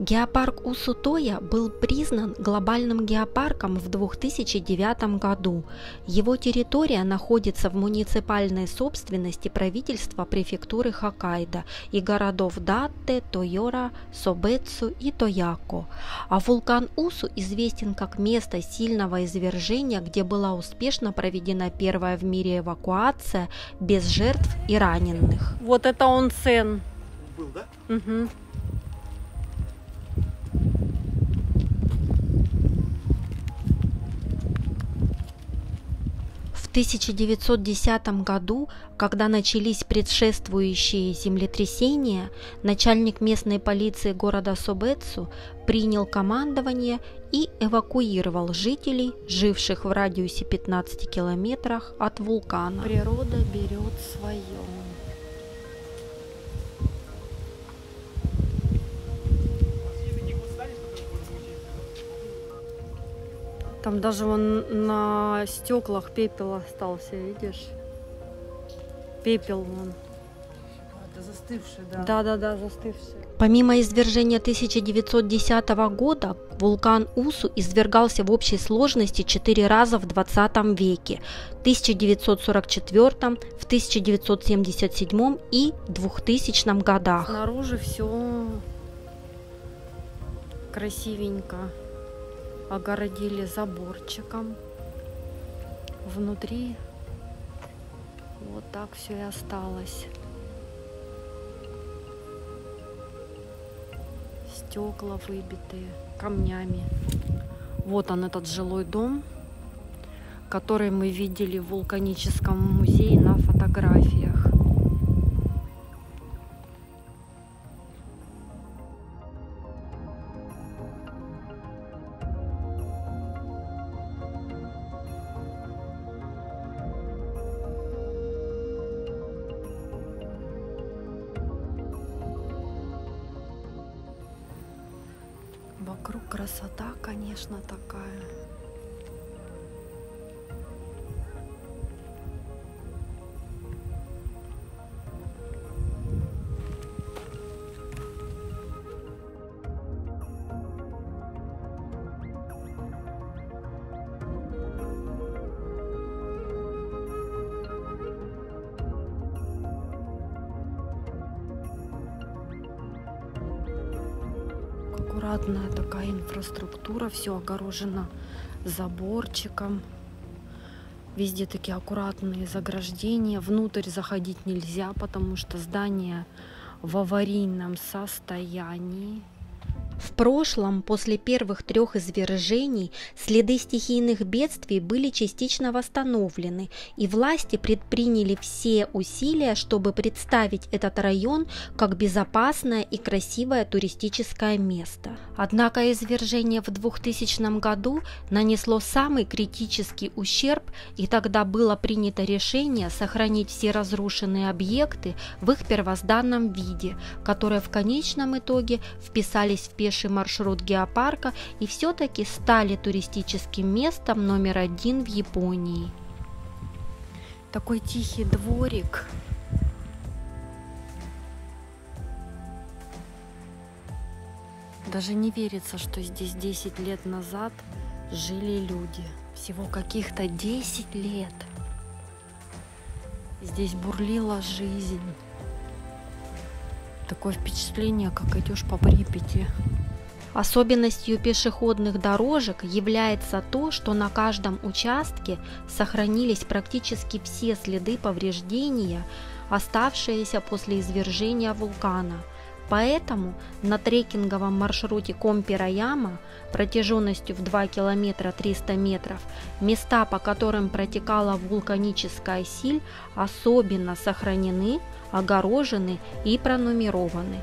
Геопарк Усу-Тоя был признан глобальным геопарком в 2009 году. Его территория находится в муниципальной собственности правительства префектуры Хоккайдо и городов Датте, Тойора, Собэцу и Тояко. А вулкан Усу известен как место сильного извержения, где была успешно проведена первая в мире эвакуация без жертв и раненых. Вот это онсен. Был, да? Угу. В 1910 году, когда начались предшествующие землетрясения, начальник местной полиции города Собэцу принял командование и эвакуировал жителей, живших в радиусе 15 километрах от вулкана. Природа берет свое. Там даже вон на стеклах пепел остался, видишь? Пепел вон. Это застывший, да? Да, застывший. Помимо извержения 1910 года, вулкан Усу извергался в общей сложности 4 раза в 20 веке – в 1944, в 1977 и 2000 годах. Снаружи все красивенько. Огородили заборчиком. Внутри вот так все и осталось. Стекла выбитые камнями. Вот он, этот жилой дом, который мы видели в вулканическом музее на фотографиях. Вокруг красота, конечно, такая. Аккуратная такая инфраструктура, все огорожено заборчиком. Везде такие аккуратные заграждения. Внутрь заходить нельзя, потому что здание в аварийном состоянии. В прошлом, после первых 3 извержений, следы стихийных бедствий были частично восстановлены, и власти предприняли все усилия, чтобы представить этот район как безопасное и красивое туристическое место. Однако извержение в 2000 году нанесло самый критический ущерб, и тогда было принято решение сохранить все разрушенные объекты в их первозданном виде, которые в конечном итоге вписались в пеший маршрут геопарка и все-таки стали туристическим местом номер 1 в Японии. Такой тихий дворик. Даже не верится, что здесь 10 лет назад жили люди. Всего каких-то 10 лет. Здесь бурлила жизнь. Такое впечатление, как идешь по Припяти. Особенностью пешеходных дорожек является то, что на каждом участке сохранились практически все следы повреждения, оставшиеся после извержения вулкана. Поэтому на трекинговом маршруте Компираяма протяженностью в 2 километра 300 метров места, по которым протекала вулканическая силь, особенно сохранены, огорожены и пронумерованы.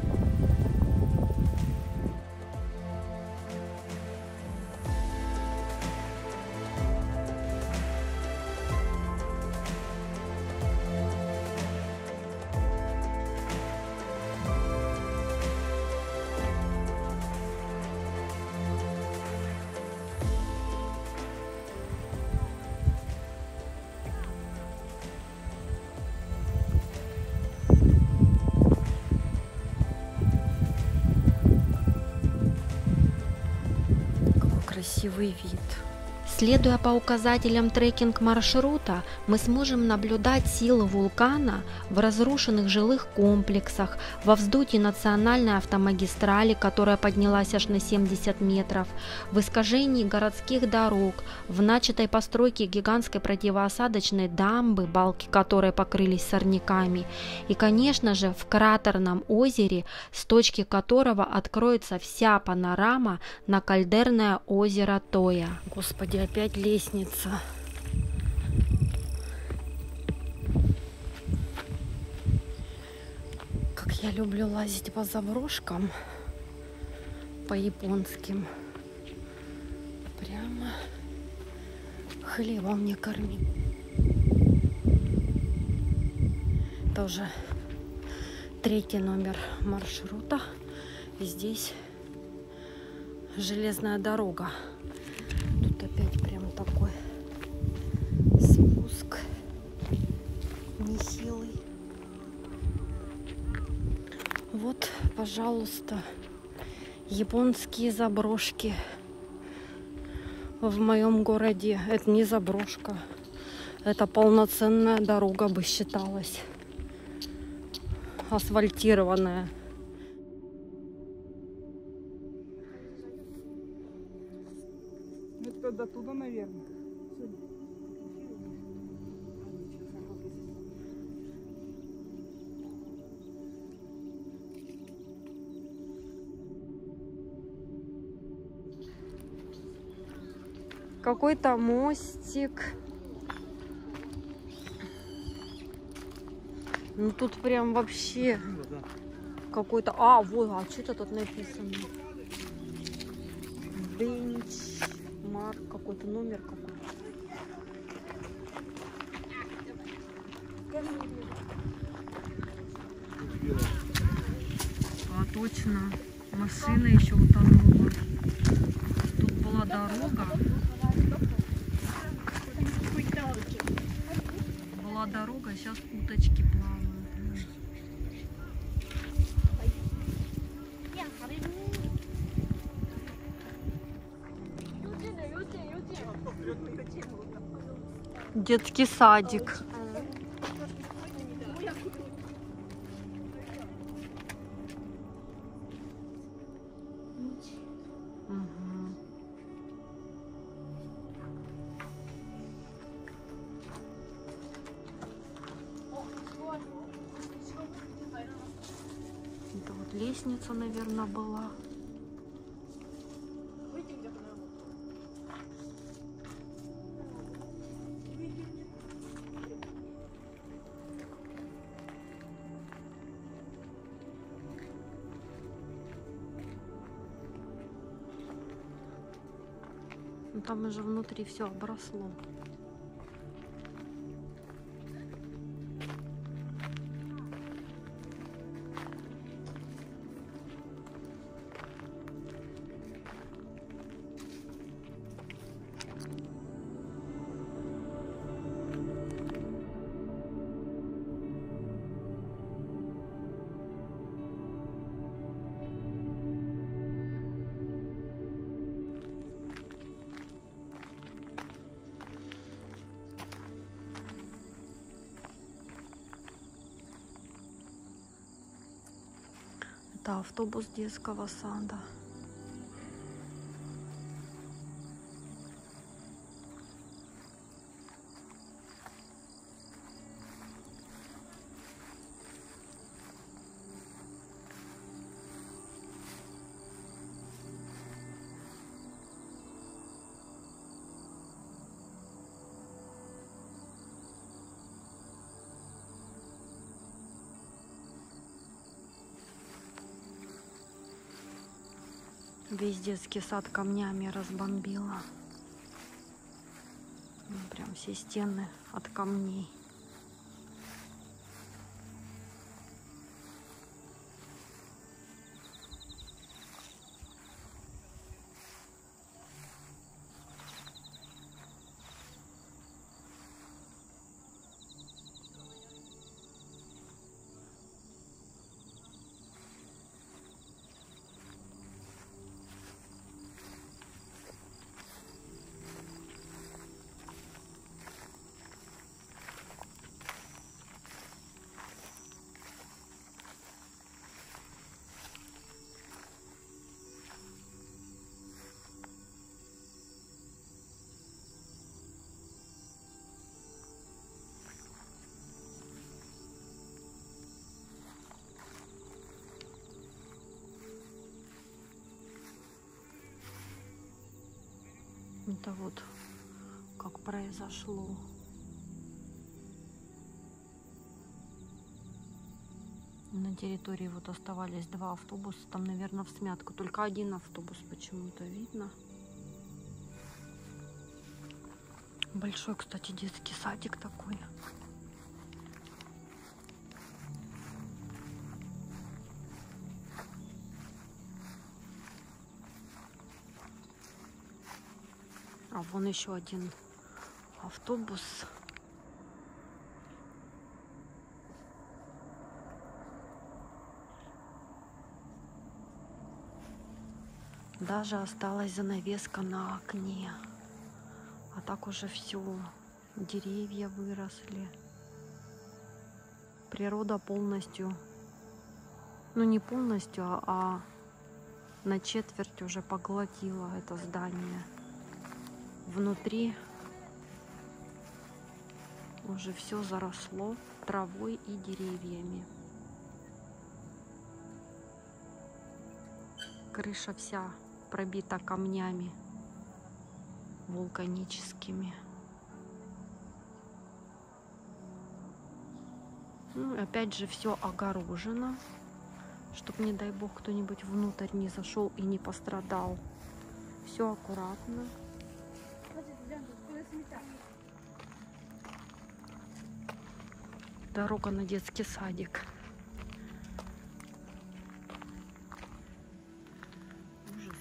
красивый вид. Следуя по указателям трекинг-маршрута, мы сможем наблюдать силы вулкана в разрушенных жилых комплексах, во вздутии национальной автомагистрали, которая поднялась аж на 70 метров, в искажении городских дорог, в начатой постройке гигантской противоосадочной дамбы, балки которой покрылись сорняками, и, конечно же, в кратерном озере, с точки которого откроется вся панорама на кальдерное озеро Тоя. Господи, опять лестница. Как я люблю лазить по заброшкам, по японским. Прямо хлебом не корми. Это уже 3-й номер маршрута. И здесь железная дорога. Тут опять прям такой спуск нехилый. Вот, пожалуйста, японские заброшки в моем городе. Это не заброшка, это полноценная дорога бы считалась, асфальтированная. Это до туда, наверное. Какой-то мостик. Ну тут прям вообще какой-то... А, вот, а что-то тут написано. Бенчмарк, какой-то номер какой-то. А, точно. Машина еще утонула. Тут была дорога. Была дорога, сейчас уточки плавают. Детский садик. Это вот лестница, наверное, была. Ну, там уже внутри все обросло. Это автобус детского сада. Весь детский сад камнями разбомбила. Прям все стены от камней. Это вот как произошло. На территории вот оставались 2 автобуса. Там, наверное, в смятку. Только 1 автобус почему-то видно. Большой, кстати, детский садик такой. А вон еще 1 автобус. Даже осталась занавеска на окне. А так уже все. Деревья выросли. Природа полностью, ну не полностью, а на четверть уже поглотила это здание. Внутри уже все заросло травой и деревьями. Крыша вся пробита камнями вулканическими. Ну, опять же, все огорожено, чтобы, не дай бог, кто-нибудь внутрь не зашел и не пострадал. Все аккуратно. Дорога на детский садик. Ужас.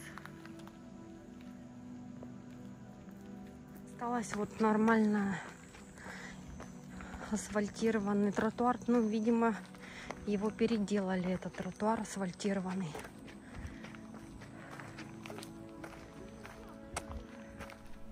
Осталось вот нормально асфальтированный тротуар. Ну, видимо, его переделали, этот тротуар асфальтированный.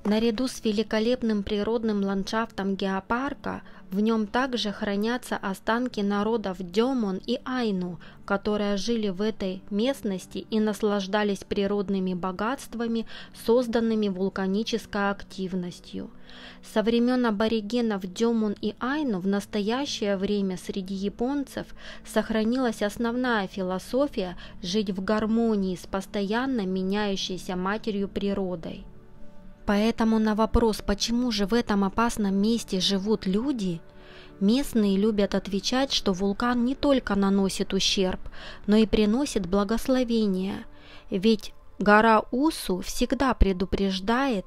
Наряду с великолепным природным ландшафтом геопарка в нем также хранятся останки народов Дёмон и Айну, которые жили в этой местности и наслаждались природными богатствами, созданными вулканической активностью. Со времен аборигенов Дёмон и Айну в настоящее время среди японцев сохранилась основная философия жить в гармонии с постоянно меняющейся матерью природой. Поэтому на вопрос, почему же в этом опасном месте живут люди, местные любят отвечать, что вулкан не только наносит ущерб, но и приносит благословение, ведь гора Усу всегда предупреждает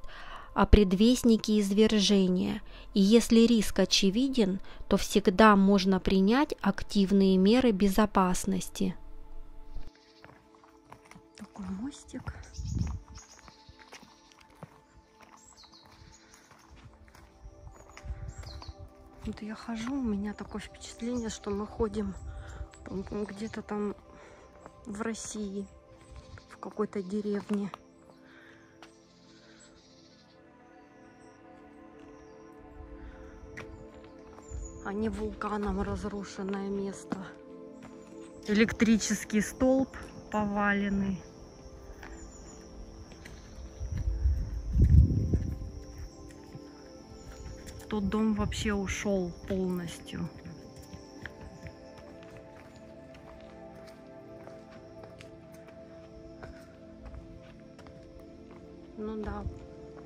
о предвестнике извержения, и если риск очевиден, то всегда можно принять активные меры безопасности. Такой мостик. Вот я хожу, у меня такое впечатление, что мы ходим где-то там в России, в какой-то деревне. А не вулканом разрушенное место. Электрический столб поваленный. Тот дом вообще ушел полностью. Ну да,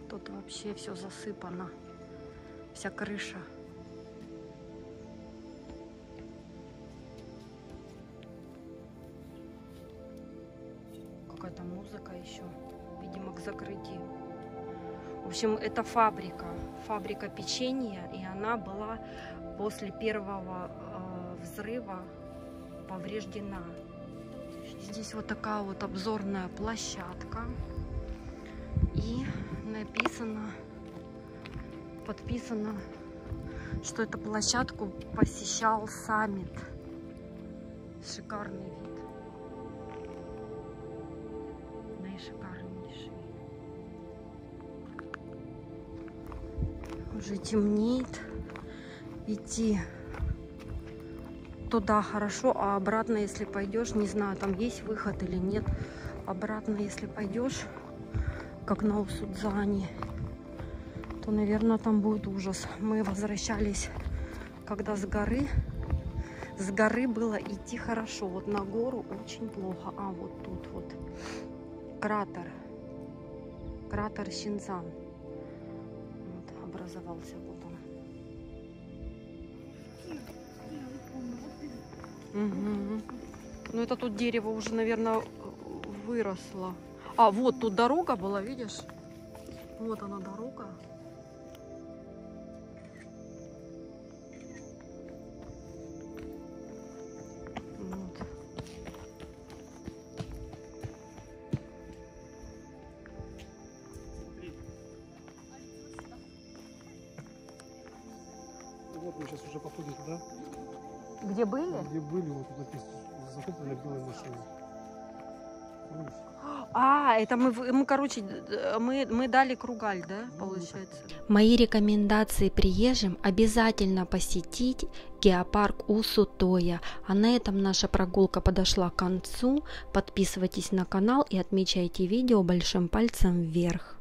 тут вообще все засыпано. Вся крыша. Какая-то музыка еще. Видимо, к закрытию. В общем, это фабрика печенья, и она была после первого взрыва повреждена. Здесь вот такая вот обзорная площадка, и подписано, что эту площадку посещал саммит. Шикарный вид. Наишикарнейший. Уже темнеет. Идти туда хорошо, а обратно, если пойдешь, не знаю, там есть выход или нет. Обратно, если пойдешь, как на Усудзане, то, наверное, там будет ужас. Мы возвращались, когда с горы было идти хорошо. Вот на гору очень плохо. А вот тут вот кратер Синзан. образовался. Вот он. Угу. Ну это тут дерево уже, наверное, выросло. А, вот тут дорога была, видишь? Вот она дорога. Вот. Вот мы сейчас уже походим туда, Где были? где были, вот тут написано, захоплены белые машины. Видишь? А, это мы короче, мы дали Кругаль, да, получается? Мои рекомендации приезжим обязательно посетить геопарк Усутоя. А на этом наша прогулка подошла к концу. Подписывайтесь на канал и отмечайте видео большим пальцем вверх.